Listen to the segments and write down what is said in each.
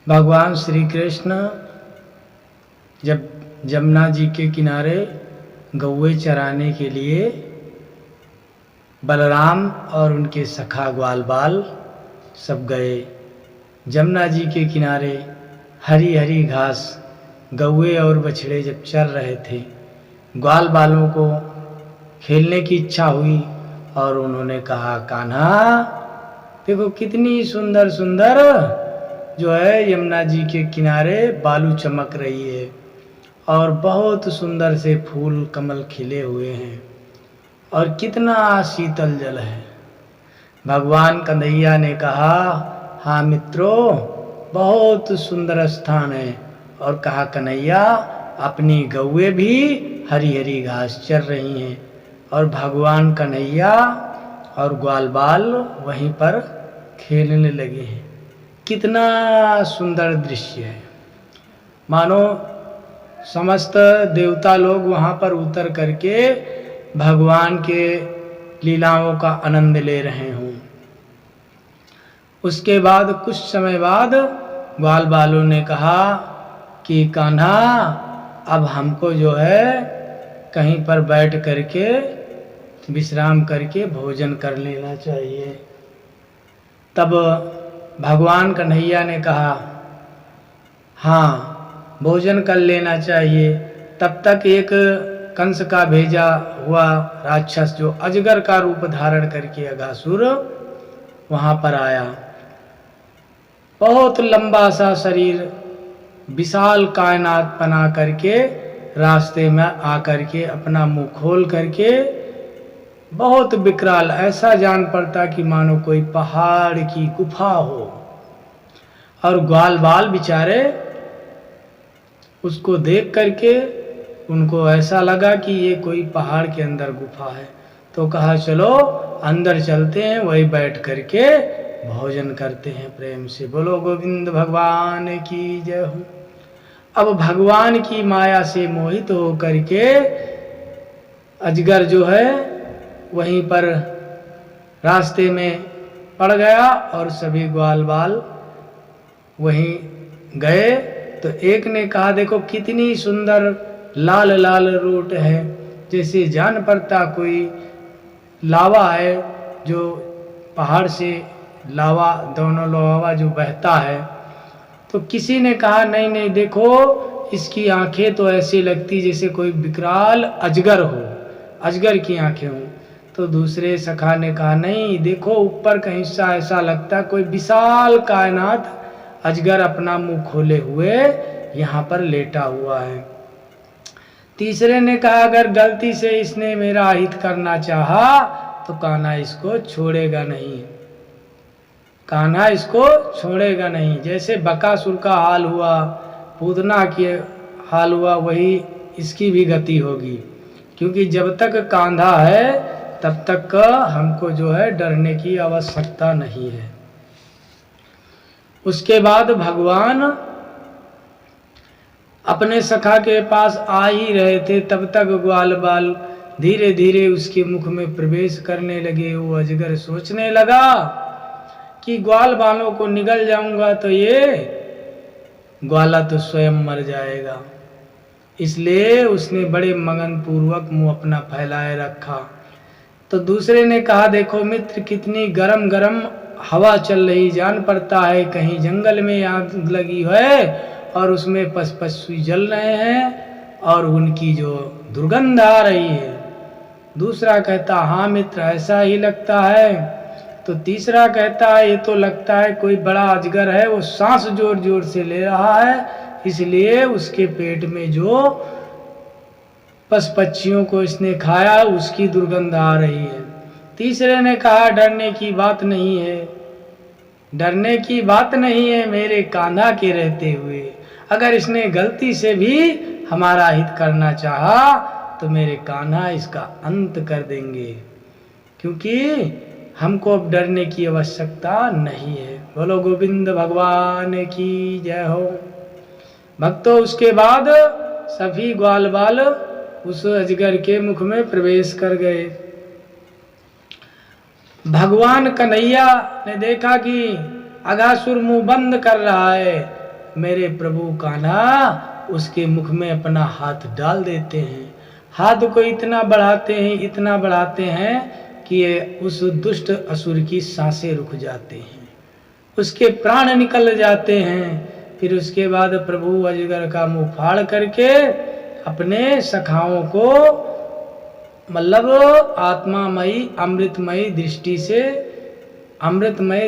भगवान श्री कृष्ण जब जमुना जी के किनारे गौवे चराने के लिए बलराम और उनके सखा ग्वाल बाल सब गए। जमुना जी के किनारे हरी हरी घास गौवे और बछड़े जब चर रहे थे, ग्वाल बालों को खेलने की इच्छा हुई और उन्होंने कहा, कान्हा देखो कितनी सुंदर सुंदर जो है यमुना जी के किनारे बालू चमक रही है और बहुत सुंदर से फूल कमल खिले हुए हैं और कितना शीतल जल है। भगवान कन्हैया ने कहा, हाँ मित्रों, बहुत सुंदर स्थान है। और कहा, कन्हैया अपनी गौवे भी हरी हरी घास चर रही हैं और भगवान कन्हैया और ग्वाल बाल वहीं पर खेलने लगे हैं। कितना सुंदर दृश्य है, मानो समस्त देवता लोग वहाँ पर उतर करके भगवान के लीलाओं का आनंद ले रहे हों। उसके बाद कुछ समय बाद ग्वाल बालों ने कहा कि कान्हा अब हमको जो है कहीं पर बैठ करके विश्राम करके भोजन कर लेना चाहिए। तब भगवान कन्हैया ने कहा, हाँ भोजन कर लेना चाहिए। तब तक एक कंस का भेजा हुआ राक्षस जो अजगर का रूप धारण करके अघासुर वहाँ पर आया। बहुत लंबा सा शरीर, विशाल कायनात बना करके रास्ते में आकर के अपना मुंह खोल करके बहुत विकराल, ऐसा जान पड़ता कि मानो कोई पहाड़ की गुफा हो। और ग्वाल बाल बेचारे उसको देख करके उनको ऐसा लगा कि ये कोई पहाड़ के अंदर गुफा है। तो कहा, चलो अंदर चलते हैं, वही बैठ करके भोजन करते हैं प्रेम से। बोलो गोविंद भगवान की जय हो। अब भगवान की माया से मोहित हो करके अजगर जो है वहीं पर रास्ते में पड़ गया और सभी ग्वाल बाल वहीं गए। तो एक ने कहा, देखो कितनी सुंदर लाल लाल रोट है, जैसे जान पड़ता कोई लावा है, जो पहाड़ से लावा, दोनों लावा जो बहता है। तो किसी ने कहा, नहीं नहीं देखो इसकी आंखें तो ऐसी लगती जैसे कोई विकराल अजगर हो, अजगर की आंखें हों। तो दूसरे सखा ने कहा, नहीं देखो ऊपर का हिस्सा ऐसा लगता कोई विशाल कायनात अजगर अपना मुंह खोले हुए यहाँ पर लेटा हुआ है। तीसरे ने कहा, अगर गलती से इसने मेरा हित करना चाहा तो कान्हा इसको छोड़ेगा नहीं, कान्हा इसको छोड़ेगा नहीं। जैसे बकासुर का हाल हुआ, पूतना के हाल हुआ, वही इसकी भी गति होगी। क्योंकि जब तक कान्हा है तब तक हमको जो है डरने की आवश्यकता नहीं है। उसके बाद भगवान अपने सखा के पास आ ही रहे थे, तब तक ग्वाल बाल धीरे धीरे उसके मुख में प्रवेश करने लगे। वो अजगर सोचने लगा कि ग्वाल बालों को निगल जाऊंगा तो ये ग्वाला तो स्वयं मर जाएगा। इसलिए उसने बड़े मगन पूर्वक मुंह अपना फैलाए रखा। तो दूसरे ने कहा, देखो मित्र कितनी गरम गरम हवा चल रही, जान पड़ता है कहीं जंगल में आग लगी है और उसमें पसपसुई जल रहे हैं और उनकी जो दुर्गंध आ रही है। दूसरा कहता, हाँ मित्र ऐसा ही लगता है। तो तीसरा कहता है, ये तो लगता है कोई बड़ा अजगर है, वो सांस जोर जोर से ले रहा है, इसलिए उसके पेट में जो पशु पक्षियों को इसने खाया उसकी दुर्गंध आ रही है। तीसरे ने कहा, डरने की बात नहीं है, डरने की बात नहीं है मेरे कान्हा के रहते हुए। अगर इसने गलती से भी हमारा हित करना चाहा तो मेरे कान्हा इसका अंत कर देंगे, क्योंकि हमको अब डरने की आवश्यकता नहीं है। बोलो गोविंद भगवान की जय हो। भक्तों, उसके बाद सभी ग्वाल बाल उस अजगर के मुख में प्रवेश कर गए। भगवान कन्हैया ने देखा कि अघासुर मुंह बंद कर रहा है, मेरे प्रभु कान्हा उसके मुख में अपना हाथ डाल देते हैं। हाथ को इतना बढ़ाते हैं कि उस दुष्ट असुर की सांसें रुक जाते हैं, उसके प्राण निकल जाते हैं। फिर उसके बाद प्रभु अजगर का मुंह फाड़ करके अपने सखाओं को मतलब आत्मामयी अमृतमय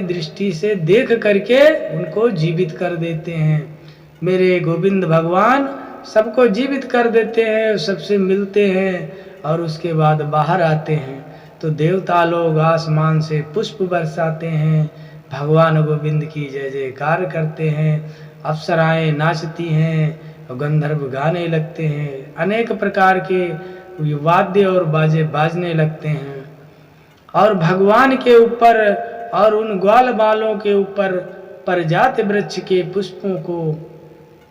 दृष्टि से देख करके उनको जीवित कर देते हैं। मेरे गोविंद भगवान सबको जीवित कर देते हैं, सबसे मिलते हैं और उसके बाद बाहर आते हैं तो देवता लोग आसमान से पुष्प बरसाते हैं, भगवान गोविंद की जय जयकार करते हैं, अप्सराएं नाचती हैं, गंधर्व गाने लगते हैं, अनेक प्रकार के वाद्य और बाजे बाजने लगते हैं और भगवान के ऊपर और उन ग्वाल बालों के ऊपर परजात वृक्ष के पुष्पों को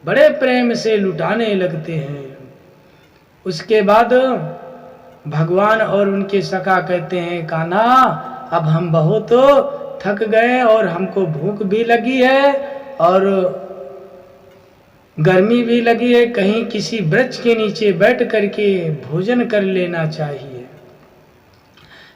बड़े प्रेम से लुटाने लगते हैं। उसके बाद भगवान और उनके सखा कहते हैं, कान्हा अब हम बहुत थक गए और हमको भूख भी लगी है और गर्मी भी लगी है, कहीं किसी वृक्ष के नीचे बैठ करके भोजन कर लेना चाहिए।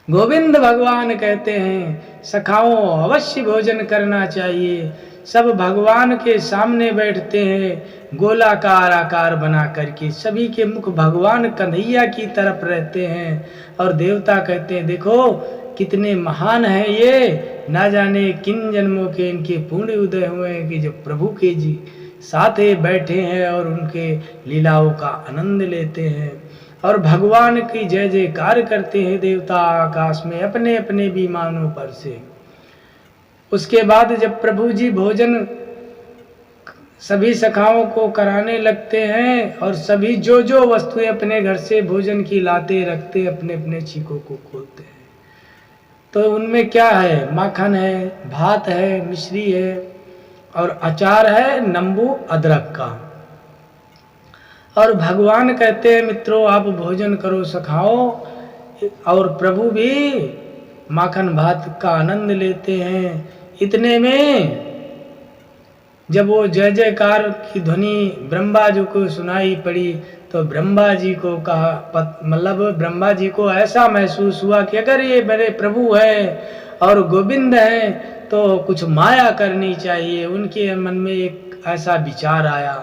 गोविंद भगवान कहते हैं, सखाओं अवश्य भोजन करना चाहिए। सब भगवान के सामने बैठते हैं, गोलाकार आकार बना करके, सभी के मुख भगवान कन्हैया की तरफ रहते हैं और देवता कहते हैं, देखो कितने महान हैं ये, ना जाने किन जन्मों के इनके पुण्य उदय हुए हैं कि जो प्रभु के जी साथ बैठे हैं और उनके लीलाओं का आनंद लेते हैं और भगवान की जय जयकार करते हैं देवता आकाश में अपने अपने विमानों पर से। उसके बाद जब प्रभु जी भोजन सभी सखाओं को कराने लगते हैं और सभी जो जो वस्तुएं अपने घर से भोजन की लाते रखते अपने अपने छीकों को खोलते हैं, तो उनमें क्या है, माखन है, भात है, मिश्री है और अचार है नींबू अदरक का। और भगवान कहते हैं, मित्रों आप भोजन करो सखाओ, और प्रभु भी माखन भात का आनंद लेते हैं। इतने में जब वो जय जयकार की ध्वनि ब्रह्मा जी को सुनाई पड़ी तो ब्रह्मा जी को कहा, मतलब ब्रह्मा जी को ऐसा महसूस हुआ कि अगर ये मेरे प्रभु है और गोविंद है तो कुछ माया करनी चाहिए। उनके मन में एक ऐसा विचार आया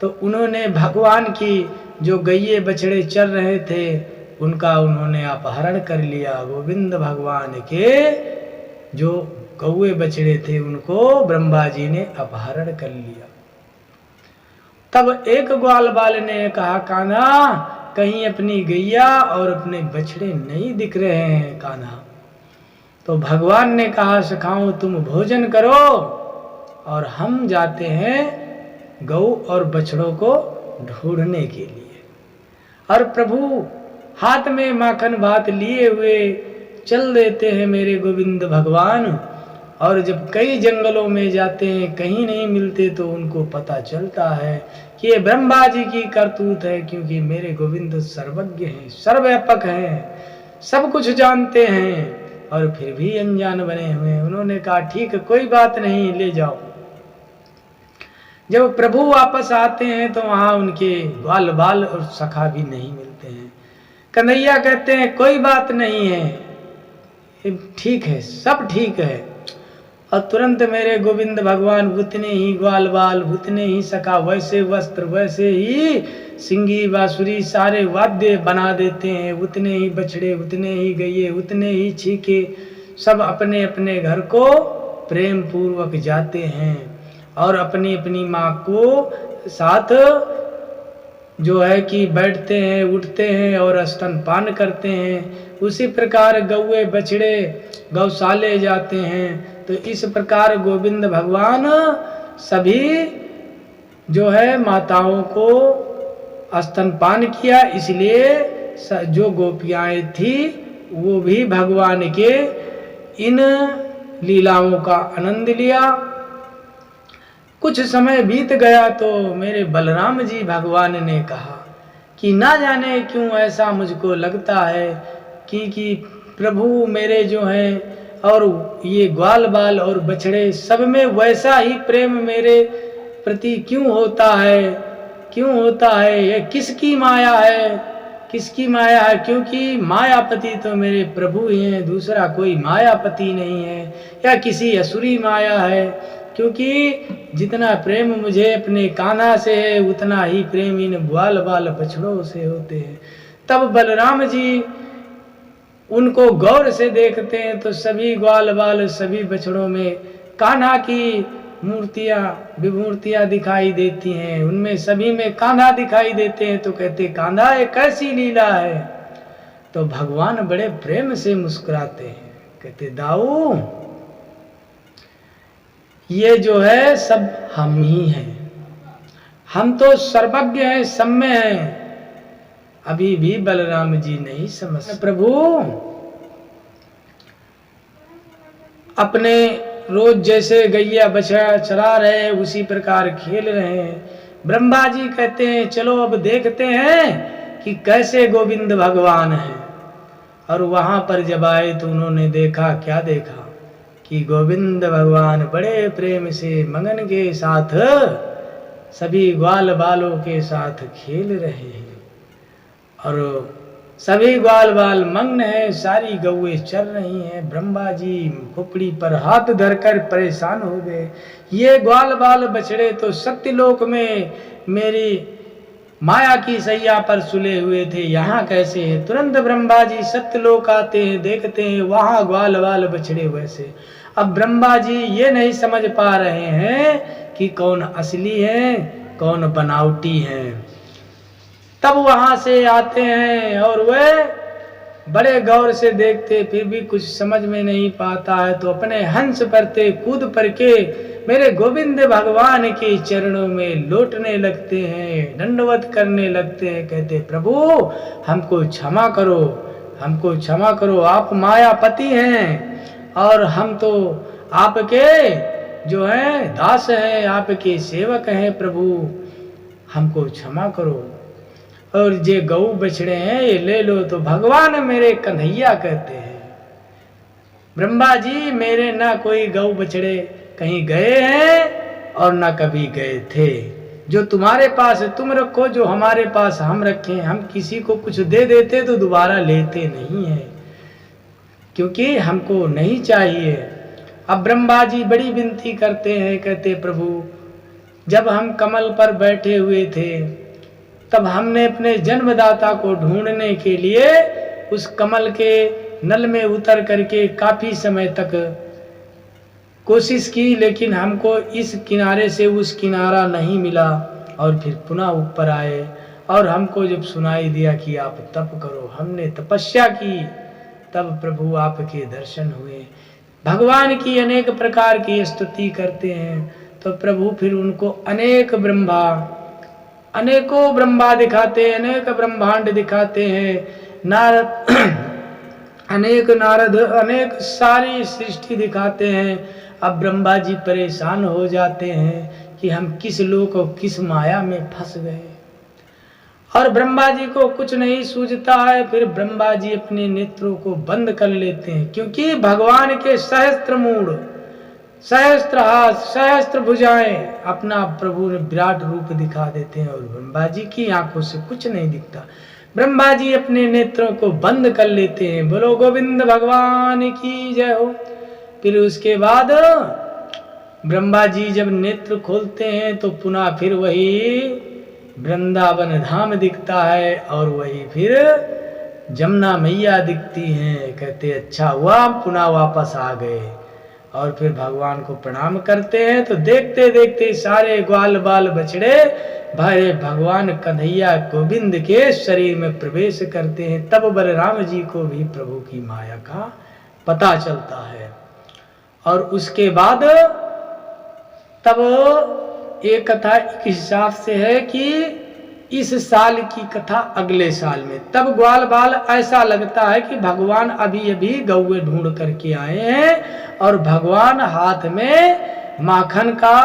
तो उन्होंने भगवान की जो गैये बछड़े चल रहे थे उनका उन्होंने अपहरण कर लिया। गोविंद भगवान के जो कौवे बछड़े थे उनको ब्रह्मा जी ने अपहरण कर लिया। तब एक ग्वाल बाल ने कहा, कान्हा कहीं अपनी गैया और अपने बछड़े नहीं दिख रहे हैं कान्हा। तो भगवान ने कहा, सखाओ तुम भोजन करो और हम जाते हैं गौ और बछड़ों को ढूंढने के लिए। और प्रभु हाथ में माखन भात लिए हुए चल देते हैं मेरे गोविंद भगवान। और जब कई जंगलों में जाते हैं कहीं नहीं मिलते तो उनको पता चलता है कि ये ब्रह्मा जी की करतूत है, क्योंकि मेरे गोविंद सर्वज्ञ हैं, सर्वव्यापक हैं, सब कुछ जानते हैं और फिर भी अनजान बने हुए हैं। उन्होंने कहा ठीक है कोई बात नहीं, ले जाओ। जब प्रभु वापस आते हैं तो वहां उनके ग्वाल बाल और सखा भी नहीं मिलते हैं। कन्हैया कहते हैं कोई बात नहीं है, ठीक है, सब ठीक है। और तुरंत मेरे गोविंद भगवान उतने ही ग्वाल बाल, उतने ही सखा, वैसे वस्त्र, वैसे ही सिंगी बांसुरी सारे वाद्य बना देते हैं, उतने ही बछड़े, उतने ही गैये, उतने ही छीके, सब अपने अपने घर को प्रेम पूर्वक जाते हैं और अपनी अपनी माँ को साथ जो है कि बैठते हैं, उठते हैं और स्तनपान करते हैं। उसी प्रकार गौए बछड़े गौशाले जाते हैं। तो इस प्रकार गोविंद भगवान सभी जो है माताओं को स्तनपान किया, इसलिए जो गोपियाएं थी वो भी भगवान के इन लीलाओं का आनंद लिया। कुछ समय बीत गया तो मेरे बलराम जी भगवान ने कहा कि ना जाने क्यों ऐसा मुझको लगता है कि प्रभु मेरे जो हैं और ये ग्वाल बाल और बछड़े सब में वैसा ही प्रेम मेरे प्रति क्यों होता है, क्यों होता है, ये किसकी माया है, किसकी माया है? क्योंकि मायापति तो मेरे प्रभु ही हैं, दूसरा कोई मायापति नहीं है, या किसी असुरी माया है। क्योंकि जितना प्रेम मुझे अपने कान्हा से है उतना ही प्रेम इन ग्वाल बाल बछड़ों से होते हैं। तब बलराम जी उनको गौर से देखते हैं तो सभी ग्वाल बाल सभी बछड़ों में कान्हा की मूर्तियां विमूर्तियां दिखाई देती हैं, उनमें सभी में कान्हा दिखाई देते हैं। तो कहते कान्हा ये कैसी लीला है? तो भगवान बड़े प्रेम से मुस्कुराते हैं, कहते दाऊ ये जो है सब हम ही हैं, हम तो सर्वज्ञ हैं, सब में हैं। अभी भी बलराम जी नहीं समझ, प्रभु अपने रोज जैसे गैया बछड़ा चला रहे उसी प्रकार खेल रहे हैं। ब्रह्मा जी कहते हैं चलो अब देखते हैं कि कैसे गोविंद भगवान हैं। और वहां पर जब आए तो उन्होंने देखा, क्या देखा कि गोविंद भगवान बड़े प्रेम से मगन के साथ सभी ग्वाल बालों के साथ खेल रहे हैं और सभी ग्वाल बाल मग्न है, सारी गौएं चल रही हैं। ब्रह्मा जी खोपड़ी पर हाथ धरकर परेशान हो गए, ये ग्वाल बाल बछड़े तो सत्यलोक में मेरी माया की सैया पर सुले हुए थे, यहाँ कैसे है? तुरंत ब्रह्मा जी सत्यलोक आते हैं, देखते हैं वहां ग्वाल बाल बछड़े वैसे। अब ब्रह्मा जी ये नहीं समझ पा रहे हैं कि कौन असली है कौन बनावटी है। तब वहां से आते हैं और वे बड़े गौर से देखते, फिर भी कुछ समझ में नहीं पाता है तो अपने हंस परते कूद पर के मेरे गोविंद भगवान के चरणों में लौटने लगते हैं, दंडवत करने लगते हैं। कहते प्रभु हमको क्षमा करो, हमको क्षमा करो, आप मायापति हैं और हम तो आपके जो हैं दास हैं, आपके सेवक हैं, प्रभु हमको क्षमा करो। और जे गौ बछड़े हैं ये ले लो। तो भगवान मेरे कन्हैया कहते हैं ब्रह्मा जी मेरे ना कोई गौ बछड़े कहीं गए हैं और ना कभी गए थे, जो तुम्हारे पास है तुम रखो, जो हमारे पास हम रखें। हम किसी को कुछ दे देते तो दोबारा लेते नहीं है, क्योंकि हमको नहीं चाहिए। अब ब्रह्मा जी बड़ी विनती करते हैं, कहते प्रभु जब हम कमल पर बैठे हुए थे तब हमने अपने जन्मदाता को ढूंढने के लिए उस कमल के नल में उतर करके काफी समय तक कोशिश की, लेकिन हमको इस किनारे से उस किनारा नहीं मिला। और फिर पुनः ऊपर आए और हमको जब सुनाई दिया कि आप तप करो, हमने तपस्या की, तब प्रभु आपके दर्शन हुए। भगवान की अनेक प्रकार की स्तुति करते हैं तो प्रभु फिर उनको अनेकों ब्रह्मा दिखाते हैं, अनेक ब्रह्मांड दिखाते हैं, नारद अनेक नारद अनेक सारी सृष्टि दिखाते हैं। अब ब्रह्मा जी परेशान हो जाते हैं कि हम किस लोक और किस माया में फंस गए, और ब्रह्मा जी को कुछ नहीं सूझता है। फिर ब्रह्मा जी अपने नेत्रों को बंद कर लेते हैं, क्योंकि भगवान के सहस्त्र मूढ़, सहस्त्र हाथ, सहस्त्र भुजाएं अपना प्रभु ने विराट रूप दिखा देते हैं और ब्रह्मा जी की आंखों से कुछ नहीं दिखता। ब्रह्मा जी अपने नेत्रों को बंद कर लेते हैं। बोलो गोविंद भगवान की जय हो। फिर उसके बाद ब्रह्मा जी जब नेत्र खोलते हैं तो पुनः फिर वही वृंदावन धाम दिखता है और वही फिर जमुना मैया दिखती हैं। कहते अच्छा हुआ पुनः वापस आ गए, और फिर भगवान को प्रणाम करते हैं तो देखते देखते सारे ग्वाल बाल बछड़े भाई भगवान कन्हैया गोविंद के शरीर में प्रवेश करते हैं। तब बलराम जी को भी प्रभु की माया का पता चलता है। और उसके बाद तब एक कथा एक हिसाब से है कि इस साल की कथा अगले साल में, तब ग्वाल बाल ऐसा लगता है कि भगवान अभी अभी गौए ढूंढ करके आए हैं और भगवान हाथ में माखन का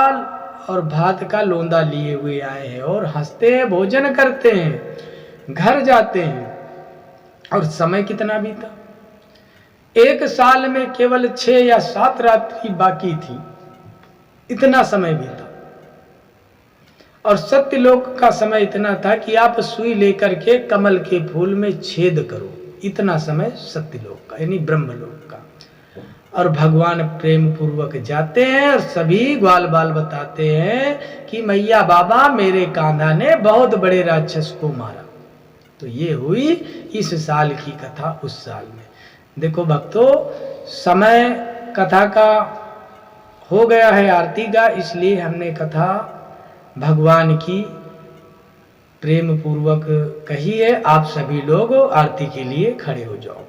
और भात का लोंदा लिए हुए आए हैं और हंसते हैं, भोजन करते हैं, घर जाते हैं। और समय कितना बीता, एक साल में केवल 6 या 7 रात्रि बाकी थी, इतना समय बीता। और सत्यलोक का समय इतना था कि आप सुई लेकर के कमल के फूल में छेद करो, इतना समय सत्यलोक का यानी ब्रह्मलोक का। और भगवान प्रेम पूर्वक जाते हैं और सभी ग्वाल बाल बताते हैं कि मैया बाबा मेरे कान्हा ने बहुत बड़े राक्षस को मारा। तो ये हुई इस साल की कथा उस साल में। देखो भक्तों, समय कथा का हो गया है आरती का, इसलिए हमने कथा भगवान की प्रेम पूर्वक कही है। आप सभी लोग आरती के लिए खड़े हो जाओ।